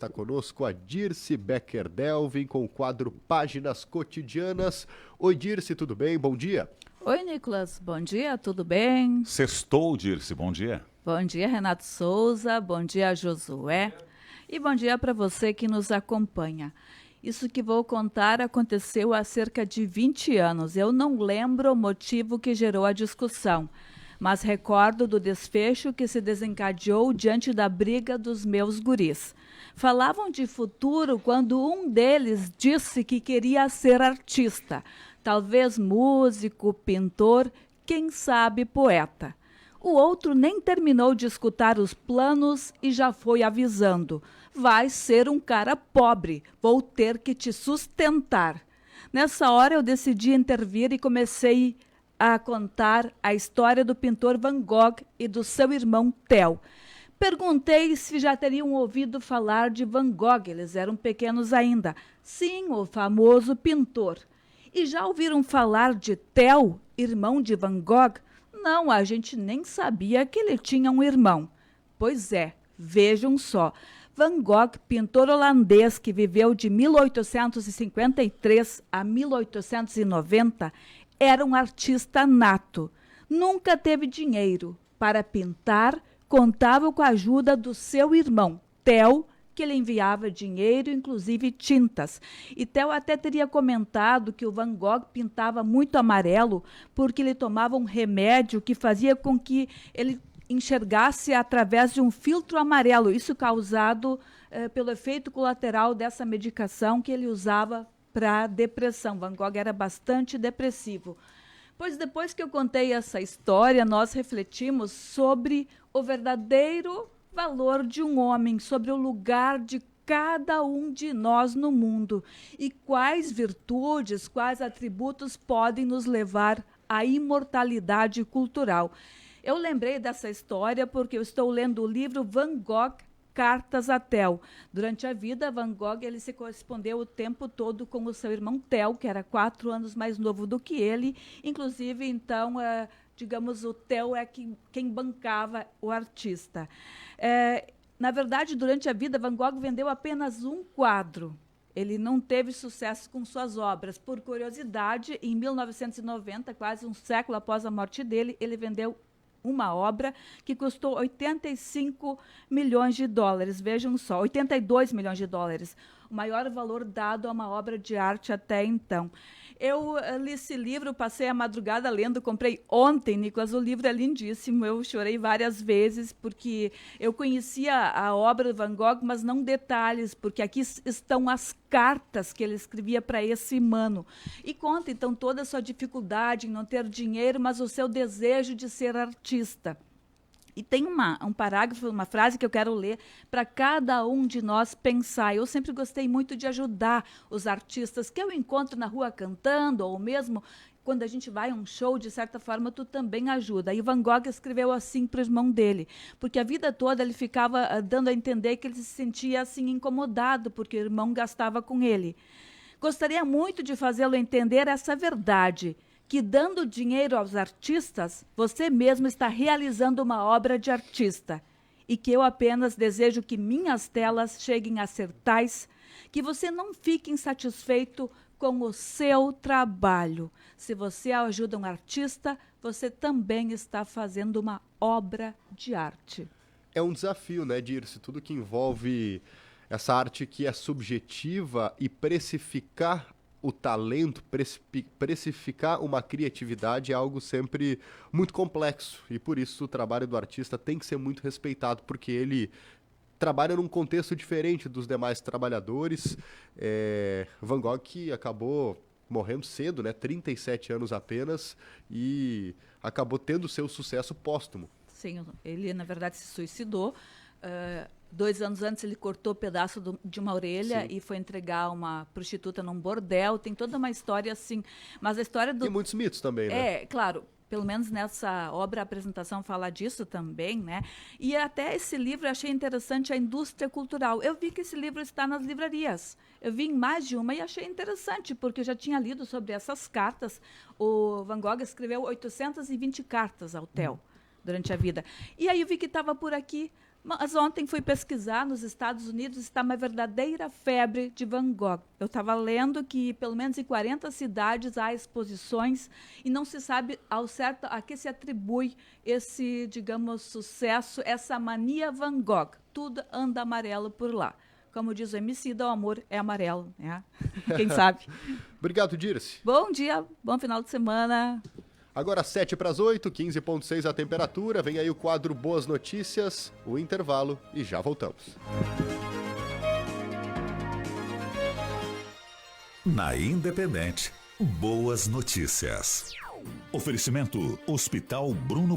está conosco a Dirce Becker-Delvin com o quadro Páginas Cotidianas. Oi, Dirce, tudo bem? Bom dia. Oi, Nicolas. Bom dia, tudo bem? Sextou, Dirce, bom dia. Bom dia, Renato Souza. Bom dia, Josué. E bom dia para você que nos acompanha. Isso que vou contar aconteceu há cerca de 20 anos. Eu não lembro o motivo que gerou a discussão, mas recordo do desfecho que se desencadeou diante da briga dos meus guris. Falavam de futuro quando um deles disse que queria ser artista, talvez músico, pintor, quem sabe poeta. O outro nem terminou de escutar os planos e já foi avisando: vai ser um cara pobre, vou ter que te sustentar. Nessa hora eu decidi intervir e comecei a contar a história do pintor Van Gogh e do seu irmão Theo. Perguntei se já teriam ouvido falar de Van Gogh, eles eram pequenos ainda. Sim, o famoso pintor. E já ouviram falar de Theo, irmão de Van Gogh? Não, a gente nem sabia que ele tinha um irmão. Pois é, vejam só. Van Gogh, pintor holandês que viveu de 1853 a 1890, era um artista nato. Nunca teve dinheiro. Para pintar, contava com a ajuda do seu irmão, Theo, que lhe enviava dinheiro, inclusive tintas. E Theo até teria comentado que o Van Gogh pintava muito amarelo porque ele tomava um remédio que fazia com que ele enxergasse através de um filtro amarelo, isso causado pelo efeito colateral dessa medicação que ele usava para depressão. Van Gogh era bastante depressivo. Pois depois que eu contei essa história, nós refletimos sobre o verdadeiro valor de um homem, sobre o lugar de cada um de nós no mundo e quais virtudes, quais atributos podem nos levar à imortalidade cultural. Eu lembrei dessa história porque eu estou lendo o livro Van Gogh, Cartas a Theo. Durante a vida, Van Gogh ele se correspondeu o tempo todo com o seu irmão Theo, que era 4 anos mais novo do que ele. Inclusive, então, digamos, o Theo é quem bancava o artista. Na verdade, durante a vida, Van Gogh vendeu apenas um quadro. Ele não teve sucesso com suas obras. Por curiosidade, em 1990, quase um século após a morte dele, ele vendeu uma obra que custou 85 milhões de dólares. Vejam só, 82 milhões de dólares. O maior valor dado a uma obra de arte até então. Eu li esse livro, passei a madrugada lendo, comprei ontem, Nicolas, o livro é lindíssimo, eu chorei várias vezes, porque eu conhecia a obra do Van Gogh, mas não detalhes, porque aqui estão as cartas que ele escrevia para esse mano. E conta, então, toda a sua dificuldade em não ter dinheiro, mas o seu desejo de ser artista. E tem um parágrafo, uma frase que eu quero ler para cada um de nós pensar. Eu sempre gostei muito de ajudar os artistas que eu encontro na rua cantando, ou mesmo quando a gente vai a um show, de certa forma, tu também ajuda. E o Van Gogh escreveu assim para o irmão dele, porque a vida toda ele ficava dando a entender que ele se sentia assim incomodado, porque o irmão gastava com ele. Gostaria muito de fazê-lo entender essa verdade, que dando dinheiro aos artistas, você mesmo está realizando uma obra de artista. E que eu apenas desejo que minhas telas cheguem a ser tais que você não fique insatisfeito com o seu trabalho. Se você ajuda um artista, você também está fazendo uma obra de arte. É um desafio, né, Dirce? Tudo que envolve essa arte que é subjetiva e precificar o talento, precificar uma criatividade é algo sempre muito complexo. E por isso o trabalho do artista tem que ser muito respeitado, porque ele trabalha num contexto diferente dos demais trabalhadores. Van Gogh que acabou morrendo cedo, né, 37 anos apenas, e acabou tendo seu sucesso póstumo. Sim, ele na verdade se suicidou. 2 anos antes ele cortou pedaço de uma orelha. Sim. E foi entregar uma prostituta num bordel. Tem toda uma história assim. Mas a história do... Tem muitos mitos também, né? Claro. Pelo menos nessa obra, a apresentação fala disso também, né? E até esse livro eu achei interessante, a indústria cultural. Eu vi que esse livro está nas livrarias. Eu vi em mais de uma e achei interessante, porque eu já tinha lido sobre essas cartas. O Van Gogh escreveu 820 cartas ao Theo durante a vida. E aí eu vi que estava por aqui Mas ontem fui pesquisar nos Estados Unidos, está uma verdadeira febre de Van Gogh. Eu estava lendo que pelo menos em 40 cidades há exposições e não se sabe ao certo a que se atribui esse, digamos, sucesso, essa mania Van Gogh. Tudo anda amarelo por lá. Como diz o Emicida, o amor é amarelo, né? Quem sabe? Obrigado, Dirce. Bom dia, bom final de semana. Agora 7 para as 8, 15,6 a temperatura. Vem aí o quadro Boas Notícias, o intervalo e já voltamos. Na Independente, Boas Notícias. Oferecimento Hospital Bruno